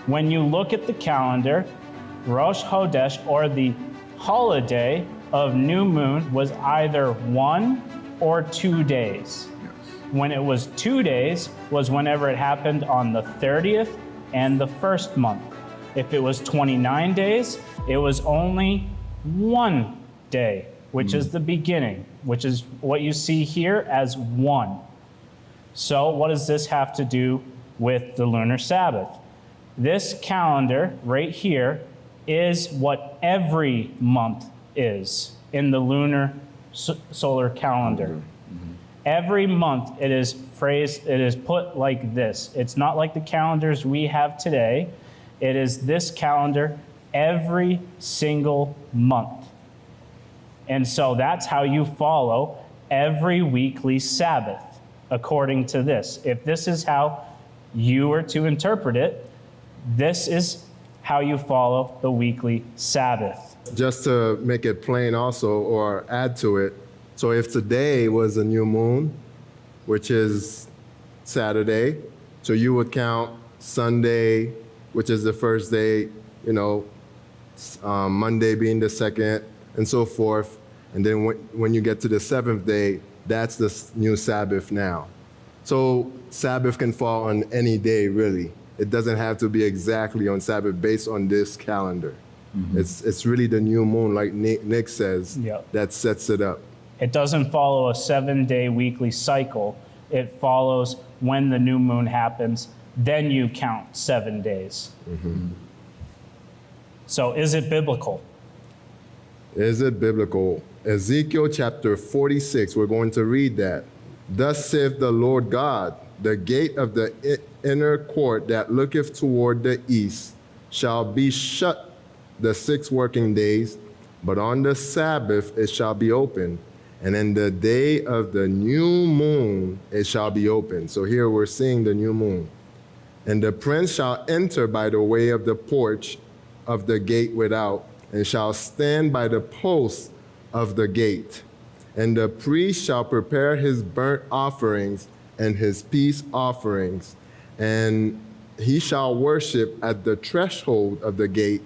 When you look at the calendar, Rosh Chodesh, or the holiday of new moon, was either 1 or 2 days. When it was 2 days was whenever it happened on the 30th and the first month. If it was 29 days, it was only 1 day, which is the beginning, which is what you see here as 1. So what does this have to do with the lunar Sabbath? This calendar right here is what every month is in the lunar solar calendar. Every month it is phrased, it is put like this. It's not like the calendars we have today. It is this calendar every single month. And so that's how you follow every weekly Sabbath, according to this. If this is how you were to interpret it, this is how you follow the weekly Sabbath. Just to make it plain also, or add to it, so if today was a new moon, which is Saturday, so you would count Sunday, which is the first day, Monday being the second, and so forth. And then when you get to the seventh day, that's the new Sabbath now. So Sabbath can fall on any day, really. It doesn't have to be exactly on Sabbath based on this calendar. It's really the new moon, like Nick says, that sets it up. It doesn't follow a 7-day weekly cycle. It follows when the new moon happens, then you count 7 days. So is it biblical? Is it biblical? Ezekiel chapter 46, we're going to read that. Thus saith the Lord God, the gate of the inner court that looketh toward the east shall be shut the 6 working days, but on the Sabbath it shall be open. And in the day of the new moon it shall be open. So here we're seeing the new moon. And the prince shall enter by the way of the porch of the gate without, and shall stand by the post of the gate. And the priest shall prepare his burnt offerings and his peace offerings, and he shall worship at the threshold of the gate.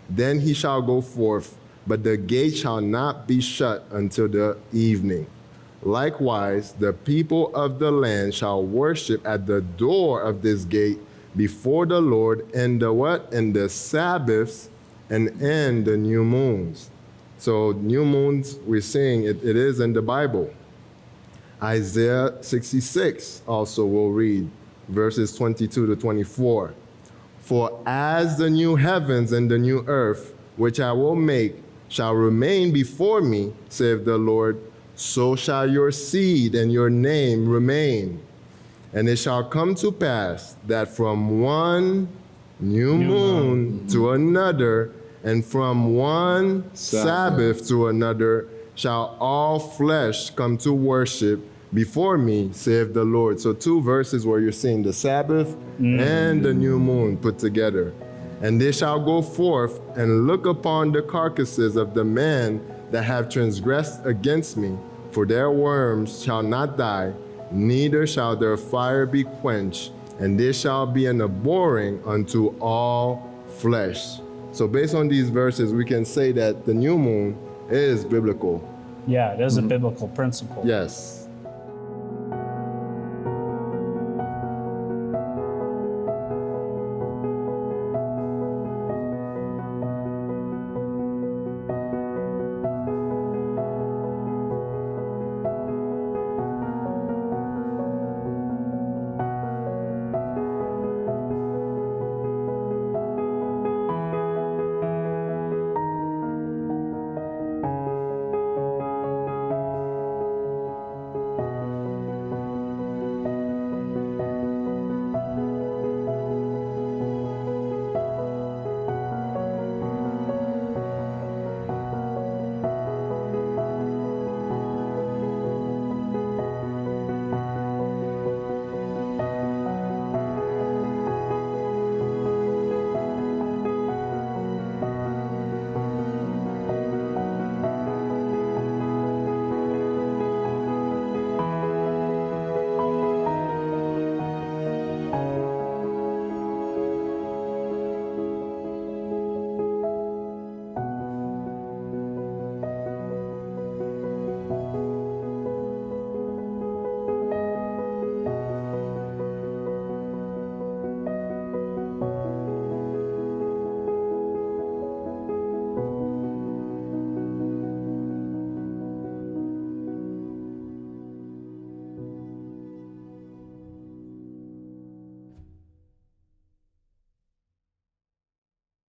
Then he shall go forth, but the gate shall not be shut until the evening. Likewise, the people of the land shall worship at the door of this gate before the Lord in the what? In the Sabbaths and in the new moons. So new moons, we're seeing it is in the Bible. Isaiah 66 also we'll read, verses 22 to 24. For as the new heavens and the new earth, which I will make, shall remain before me, saith the Lord, so shall your seed and your name remain. And it shall come to pass that from one new moon to another, and from one Sabbath to another, shall all flesh come to worship before me, saith the Lord. So 2 verses where you're seeing the Sabbath and the new moon put together. And they shall go forth and look upon the carcasses of the men that have transgressed against me, for their worms shall not die, neither shall their fire be quenched, and they shall be an abhorring unto all flesh. So based on these verses, we can say that the new moon is biblical. Yeah, it is a biblical principle. Yes.